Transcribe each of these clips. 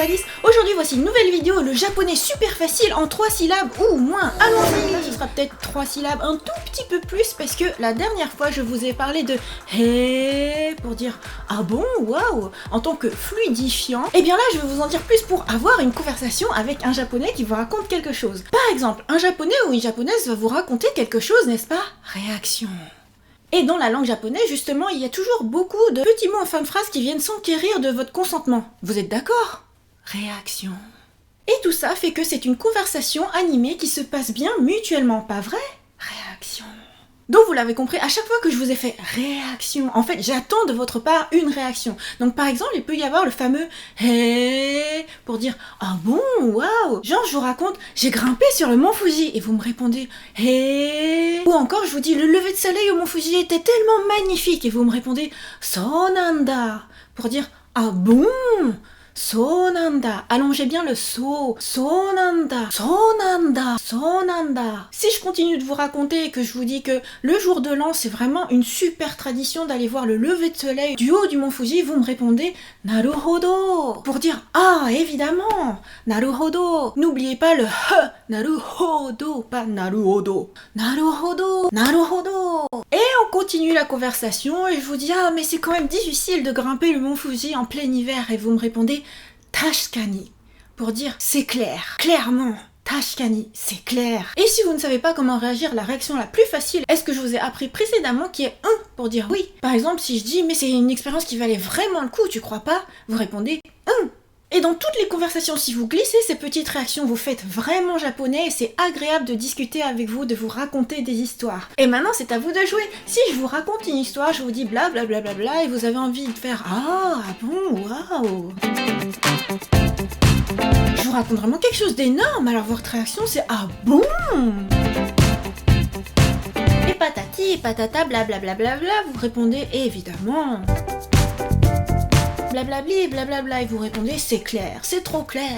Alice. Aujourd'hui voici une nouvelle vidéo, le japonais super facile en 3 syllabes ou moins. Allons-y. Là ce sera peut-être 3 syllabes, un tout petit peu plus parce que la dernière fois je vous ai parlé de hé pour dire ah bon, waouh, en tant que fluidifiant. Et bien là je vais vous en dire plus pour avoir une conversation avec un japonais qui vous raconte quelque chose. Par exemple, un japonais ou une japonaise va vous raconter quelque chose, n'est-ce pas? Réaction. Et dans la langue japonaise, justement, il y a toujours beaucoup de petits mots en fin de phrase qui viennent s'enquérir de votre consentement. Vous êtes d'accord? Réaction. Et tout ça fait que c'est une conversation animée qui se passe bien mutuellement, pas vrai? Réaction. Donc vous l'avez compris, à chaque fois que je vous ai fait réaction, en fait j'attends de votre part une réaction. Donc par exemple, il peut y avoir le fameux hé pour dire ah bon, waouh. Genre je vous raconte, j'ai grimpé sur le mont Fuji et vous me répondez hé. Ou encore je vous dis le lever de soleil au mont Fuji était tellement magnifique et vous me répondez sonanda pour dire ah bon. Sonanda, allongez bien le so. Sonanda, sonanda, sonanda. Si je continue de vous raconter et que je vous dis que le jour de l'an c'est vraiment une super tradition d'aller voir le lever de soleil du haut du mont Fuji, vous me répondez naruhodo pour dire ah évidemment, naruhodo. N'oubliez pas le h, naruhodo, pas naruhodo. Naruhodo, naruhodo. Et on continue la conversation et je vous dis ah mais c'est quand même difficile de grimper le mont Fuji en plein hiver et vous me répondez Tashkani pour dire c'est clair, clairement. Tashkani, c'est clair. Et si vous ne savez pas comment réagir, la réaction la plus facile est ce que je vous ai appris précédemment qui est pour dire oui. Par exemple, si je dis mais c'est une expérience qui valait vraiment le coup, tu crois pas? Vous répondez Et dans toutes les conversations, si vous glissez ces petites réactions, vous faites vraiment japonais et c'est agréable de discuter avec vous, de vous raconter des histoires. Et maintenant, c'est à vous de jouer. Si je vous raconte une histoire, je vous dis bla bla bla bla bla et vous avez envie de faire ah bon, waouh. Je vous raconte vraiment quelque chose d'énorme, alors votre réaction c'est ah bon. Et patati et patata bla bla bla bla bla, vous répondez évidemment. Blablabli, blablabla, et vous répondez c'est clair, c'est trop clair.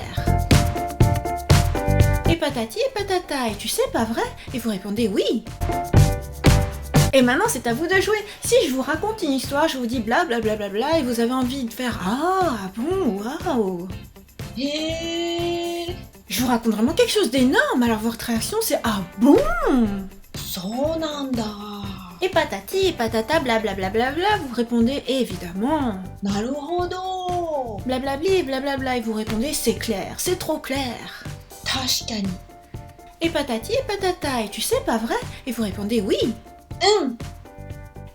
Et patati et patata, et tu sais pas vrai? Et vous répondez oui. Et maintenant c'est à vous de jouer. Si je vous raconte une histoire, je vous dis blablabla, et vous avez envie de faire ah bon, waouh. Et je vous raconte vraiment quelque chose d'énorme, alors votre réaction c'est ah bon. Sonanda. Et patati et patata blablabla, vous répondez évidemment. Naruhodo. Blablabli blablabla, et vous répondez c'est clair, c'est trop clair. Tashkani. Et patati et patata, et tu sais pas vrai? Et vous répondez oui.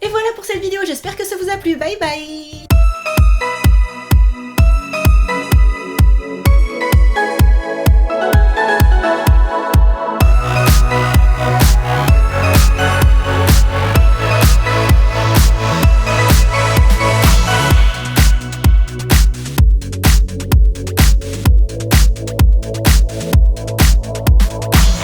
Et voilà pour cette vidéo, j'espère que ça vous a plu, bye bye.